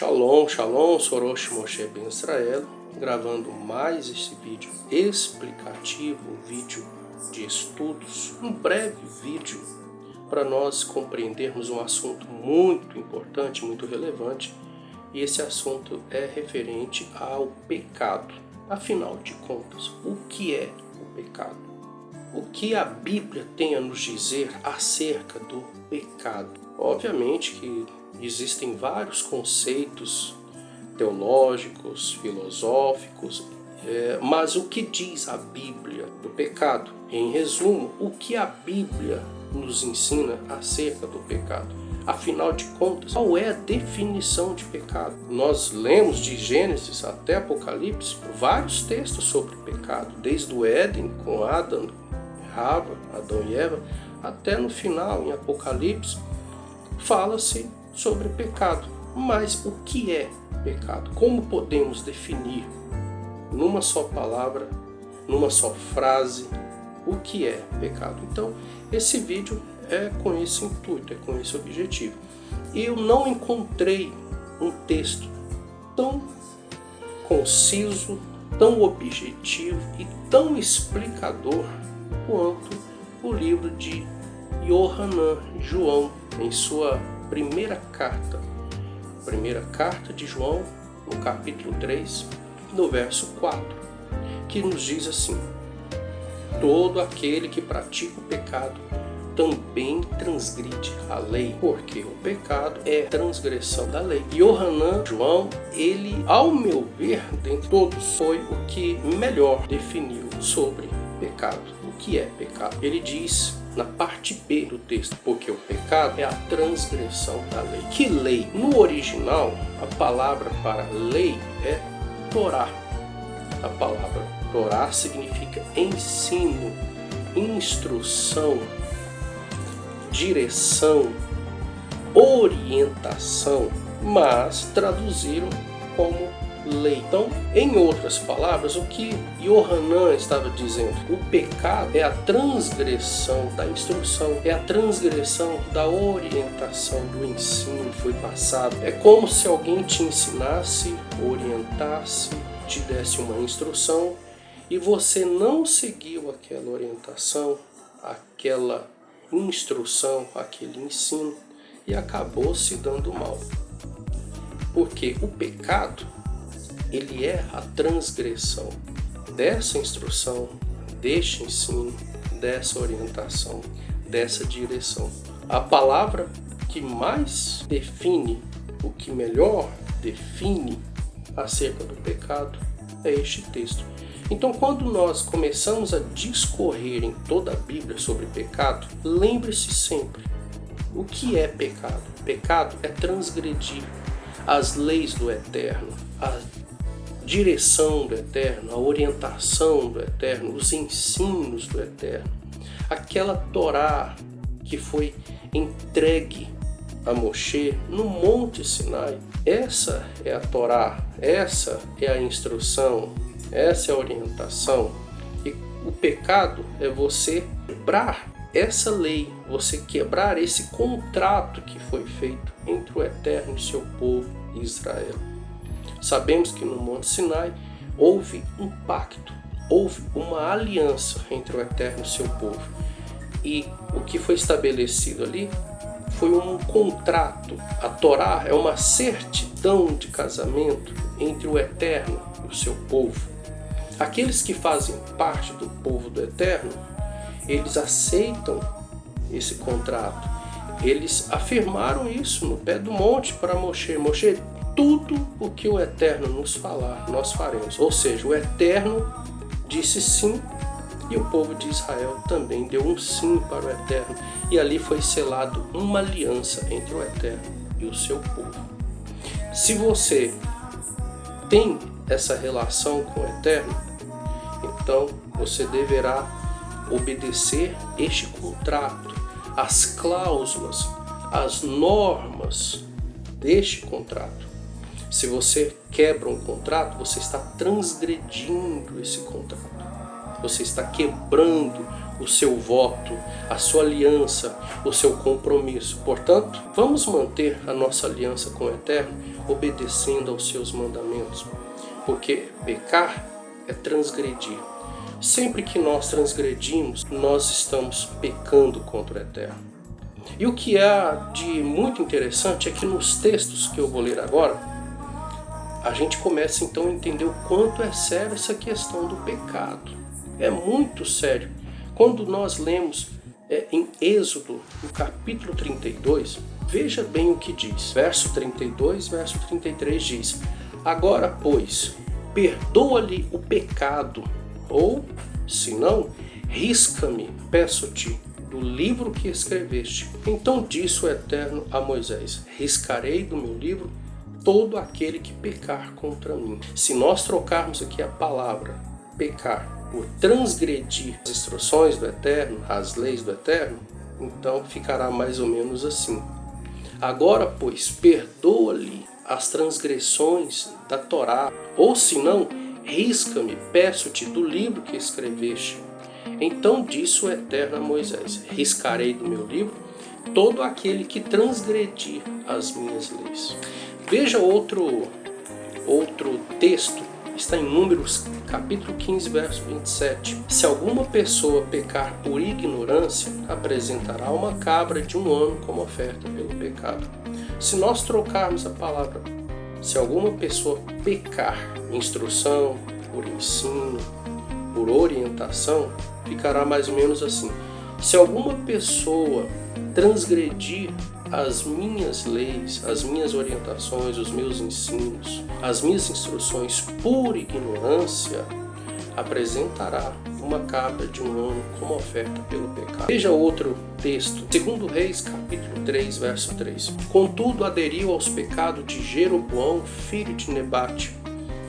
Shalom, Shalom, Sorosh Moshe Ben Israel, gravando mais esse vídeo explicativo, um vídeo de estudos, um breve vídeo para nós compreendermos um assunto muito importante, muito relevante, e esse assunto é referente ao pecado. Afinal de contas, o que é o pecado? O que a Bíblia tem a nos dizer acerca do pecado? Obviamente que existem vários conceitos teológicos, filosóficos, mas o que diz a Bíblia do pecado? Em resumo, o que a Bíblia nos ensina acerca do pecado? Afinal de contas, qual é a definição de pecado? Nós lemos de Gênesis até Apocalipse vários textos sobre pecado, desde o Éden com Adão e Eva, até no final, em Apocalipse, fala-se sobre pecado. Mas o que é pecado? Como podemos definir, numa só palavra, numa só frase, o que é pecado? Então, esse vídeo é com esse intuito, é com esse objetivo. Eu não encontrei um texto tão conciso, tão objetivo e tão explicador quanto o livro de Yohanan, João, em sua primeira carta de João, no capítulo 3, no verso 4, que nos diz assim: todo aquele que pratica o pecado também transgride a lei, porque o pecado é transgressão da lei. Yohanan, João, ele, ao meu ver, dentre todos, foi o que melhor definiu sobre pecado. O que é pecado? Ele diz na parte B do texto, porque o pecado é a transgressão da lei. Que lei? No original, a palavra para lei é Torá. A palavra Torá significa ensino, instrução, direção, orientação, mas traduziram como lei. Então, em outras palavras, o que Yohanan estava dizendo? O pecado é a transgressão da instrução, é a transgressão da orientação, do ensino que foi passado. É como se alguém te ensinasse, orientasse, te desse uma instrução e você não seguiu aquela orientação, aquela instrução, aquele ensino e acabou se dando mal. Porque o pecado, ele é a transgressão dessa instrução, deste ensino, dessa orientação, dessa direção. A palavra que mais define, o que melhor define acerca do pecado é este texto. Então, quando nós começamos a discorrer em toda a Bíblia sobre pecado, lembre-se sempre, o que é pecado? Pecado é transgredir as leis do Eterno, a direção do Eterno, a orientação do Eterno, os ensinos do Eterno. Aquela Torá que foi entregue a Moshe no Monte Sinai. Essa é a Torá, essa é a instrução, essa é a orientação. E o pecado é você quebrar essa lei, você quebrar esse contrato que foi feito entre o Eterno e seu povo Israel. Sabemos que no Monte Sinai houve um pacto, houve uma aliança entre o Eterno e seu povo. E o que foi estabelecido ali foi um contrato. A Torá é uma certidão de casamento entre o Eterno e o seu povo. Aqueles que fazem parte do povo do Eterno, eles aceitam esse contrato. Eles afirmaram isso no pé do monte para Moshe. Moshe, tudo o que o Eterno nos falar, nós faremos. Ou seja, o Eterno disse sim e o povo de Israel também deu um sim para o Eterno. E ali foi selado uma aliança entre o Eterno e o seu povo. Se você tem essa relação com o Eterno, então você deverá obedecer este contrato, as cláusulas, as normas deste contrato. Se você quebra um contrato, você está transgredindo esse contrato. Você está quebrando o seu voto, a sua aliança, o seu compromisso. Portanto, vamos manter a nossa aliança com o Eterno, obedecendo aos seus mandamentos, porque pecar é transgredir. Sempre que nós transgredimos, nós estamos pecando contra o Eterno. E o que há de muito interessante é que nos textos que eu vou ler agora, a gente começa então a entender o quanto é sério essa questão do pecado. É muito sério. Quando nós lemos em Êxodo, no capítulo 32, veja bem o que diz. Verso 32, verso 33 diz: agora, pois, perdoa-lhe o pecado, ou, se não, risca-me, peço-te, do livro que escreveste. Então disse o Eterno a Moisés: riscarei do meu livro todo aquele que pecar contra mim. Se nós trocarmos aqui a palavra pecar por transgredir as instruções do Eterno, as leis do Eterno, então ficará mais ou menos assim. Agora, pois, perdoa-lhe as transgressões da Torá, ou se não, risca-me, peço-te, do livro que escreveste. Então disse o Eterno a Moisés: riscarei do meu livro todo aquele que transgredir as minhas leis. Veja outro texto, está em Números capítulo 15, verso 27. Se alguma pessoa pecar por ignorância, apresentará uma cabra de 1 ano como oferta pelo pecado. Se nós trocarmos a palavra, se alguma pessoa pecar, instrução, por ensino, por orientação, ficará mais ou menos assim. Se alguma pessoa transgredir as minhas leis, as minhas orientações, os meus ensinos, as minhas instruções por ignorância, apresentará uma cabra de 1 ano como oferta pelo pecado. Veja outro texto, 2 Reis, capítulo 3, verso 3. Contudo, aderiu aos pecados de Jeroboão, filho de Nebate,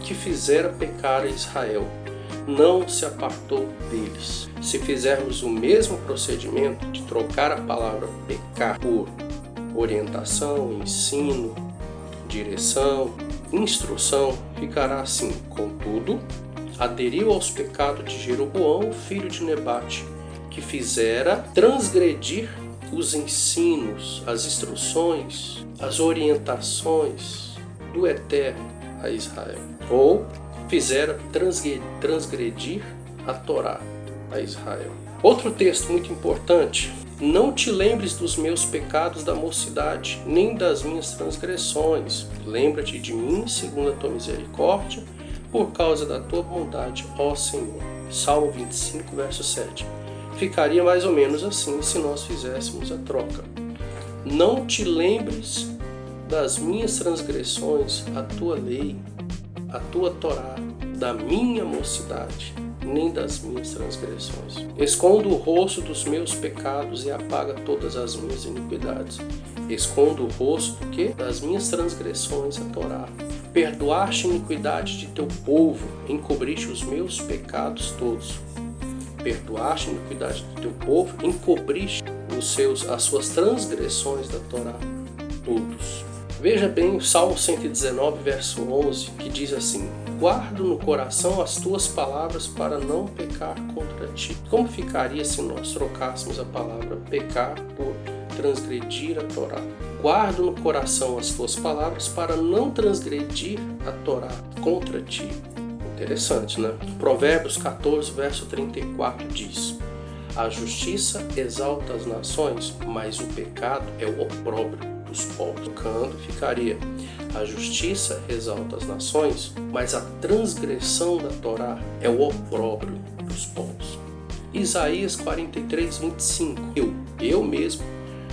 que fizera pecar a Israel. Não se apartou deles. Se fizermos o mesmo procedimento de trocar a palavra pecar por orientação, ensino, direção, instrução, ficará assim: contudo, aderiu aos pecados de Jeroboão, filho de Nebate, que fizera transgredir os ensinos, as instruções, as orientações do Eterno a Israel, ou fizera transgredir a Torá a Israel. Outro texto muito importante: não te lembres dos meus pecados da mocidade, nem das minhas transgressões. Lembra-te de mim, segundo a tua misericórdia, por causa da tua bondade, ó Senhor. Salmo 25, verso 7. Ficaria mais ou menos assim se nós fizéssemos a troca. Não te lembres das minhas transgressões, a tua lei, a tua Torá, da minha mocidade, nem das minhas transgressões. Escondo o rosto dos meus pecados e apaga todas as minhas iniquidades. Escondo o rosto do quê? Das minhas transgressões, a Torá. Perdoaste a iniquidade de teu povo, encobriste os meus pecados todos. Perdoaste a iniquidade do teu povo, encobriste as suas transgressões da Torá todos. Veja bem o Salmo 119, verso 11, que diz assim: guardo no coração as tuas palavras para não pecar contra ti. Como ficaria se nós trocássemos a palavra pecar por transgredir a Torá? Guardo no coração as tuas palavras para não transgredir a Torá contra ti. Interessante, né? Provérbios 14, verso 34 diz: a justiça exalta as nações, mas o pecado é o opróbrio dos povos. Trocando, ficaria: a justiça exalta as nações, mas a transgressão da Torá é o opróbrio dos povos. Isaías 43, 25. Eu mesmo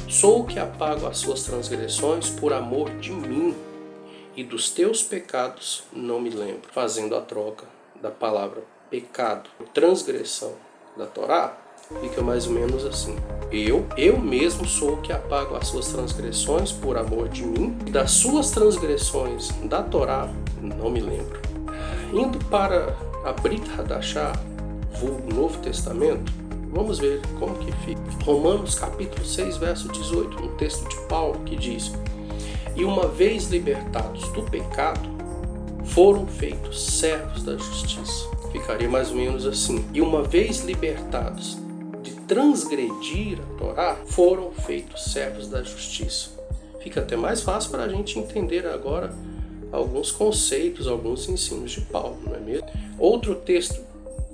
sou o que apago as suas transgressões por amor de mim, e dos teus pecados não me lembro. Fazendo a troca da palavra pecado por transgressão da Torá, fica mais ou menos assim: eu mesmo sou o que apago as suas transgressões por amor de mim, e das suas transgressões da Torá não me lembro. Indo para a Brit Hadashah, vulgo Novo Testamento, vamos ver como que fica. Romanos capítulo 6, verso 18, um texto de Paulo que diz: e uma vez libertados do pecado, foram feitos servos da justiça. Ficaria mais ou menos assim: e uma vez libertados de transgredir a Torá, foram feitos servos da justiça. Fica até mais fácil para a gente entender agora alguns conceitos, alguns ensinos de Paulo, não é mesmo? Outro texto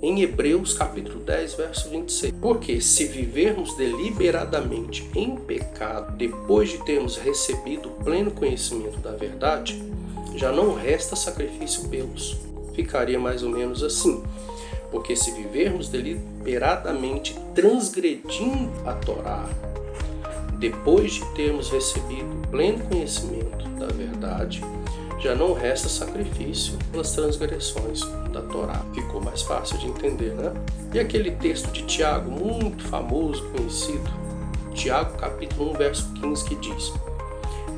em Hebreus capítulo 10, verso 26. Porque se vivermos deliberadamente em pecado, depois de termos recebido o pleno conhecimento da verdade, já não resta sacrifício pelos. Ficaria mais ou menos assim. Porque se vivermos deliberadamente transgredindo a Torá, depois de termos recebido o pleno conhecimento da verdade, já não resta sacrifício pelas transgressões da Torá. Ficou mais fácil de entender, né? E aquele texto de Tiago, muito famoso, conhecido, Tiago capítulo 1, verso 15, que diz: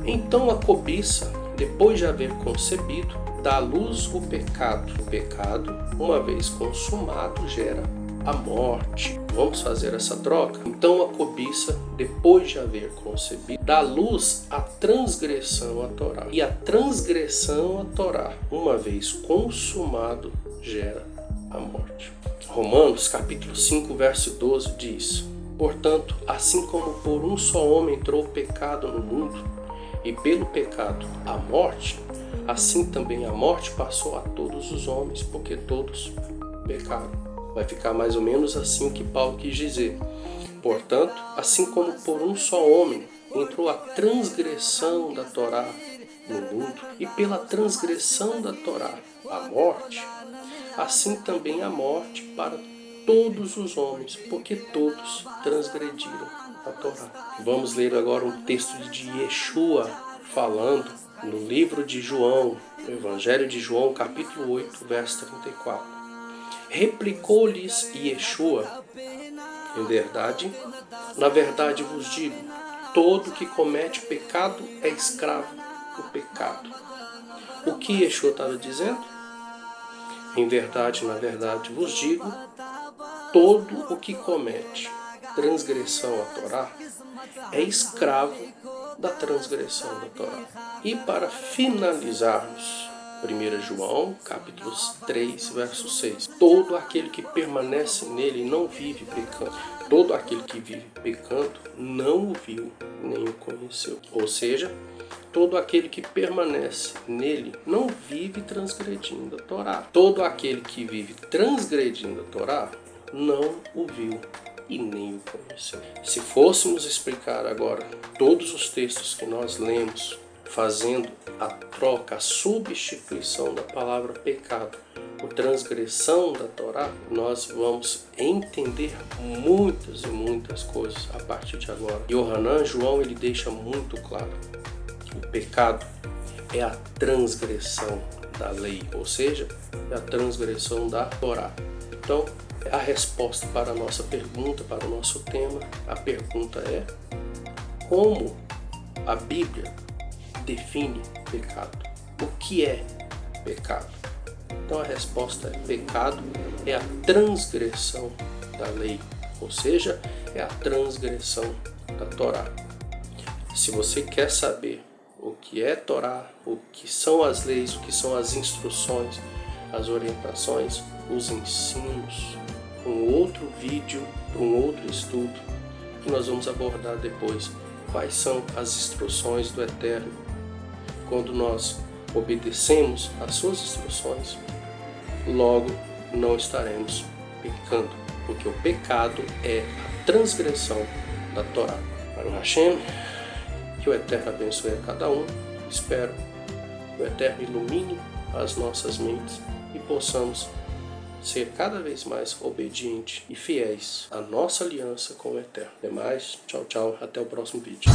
então a cobiça, depois de haver concebido, dá à luz o pecado. O pecado, uma vez consumado, gera a morte. Vamos fazer essa troca? Então a cobiça, depois de haver concebido, dá luz à transgressão à Torá. E a transgressão à Torá, uma vez consumado, gera a morte. Romanos capítulo 5, verso 12 diz: portanto, assim como por um só homem entrou o pecado no mundo, e pelo pecado a morte, assim também a morte passou a todos os homens, porque todos pecaram. Vai ficar mais ou menos assim o que Paulo quis dizer. Portanto, assim como por um só homem entrou a transgressão da Torá no mundo, e pela transgressão da Torá a morte, assim também a morte para todos os homens, porque todos transgrediram a Torá. Vamos ler agora um texto de Yeshua falando no livro de João, no Evangelho de João, capítulo 8, verso 34. Replicou-lhes Yeshua: na verdade vos digo, todo que comete pecado é escravo do pecado. O que Yeshua estava dizendo? Na verdade vos digo, todo o que comete transgressão à Torá é escravo da transgressão da Torá. E para finalizarmos, 1 João, capítulo 3, verso 6. Todo aquele que permanece nele não vive pecando. Todo aquele que vive pecando não o viu, nem o conheceu. Ou seja, todo aquele que permanece nele não vive transgredindo a Torá. Todo aquele que vive transgredindo a Torá não o viu e nem o conheceu. Se fôssemos explicar agora todos os textos que nós lemos, fazendo a troca, a substituição da palavra pecado por transgressão da Torá, nós vamos entender muitas e muitas coisas a partir de agora. Yohanan, João, ele deixa muito claro: o pecado é a transgressão da lei, ou seja, é a transgressão da Torá. Então, a resposta para a nossa pergunta, para o nosso tema, a pergunta é: como a Bíblia define pecado? O que é pecado? Então a resposta é: pecado é a transgressão da lei, ou seja, é a transgressão da Torá. Se você quer saber o que é Torá, o que são as leis, o que são as instruções, as orientações, os ensinos, um outro vídeo, um outro estudo que nós vamos abordar depois. Quais são as instruções do Eterno? Quando nós obedecemos às suas instruções, logo não estaremos pecando, porque o pecado é a transgressão da Torá. Baruch Hashem, que o Eterno abençoe a cada um. Espero que o Eterno ilumine as nossas mentes e possamos ser cada vez mais obedientes e fiéis à nossa aliança com o Eterno. Até mais, tchau, tchau, até o próximo vídeo.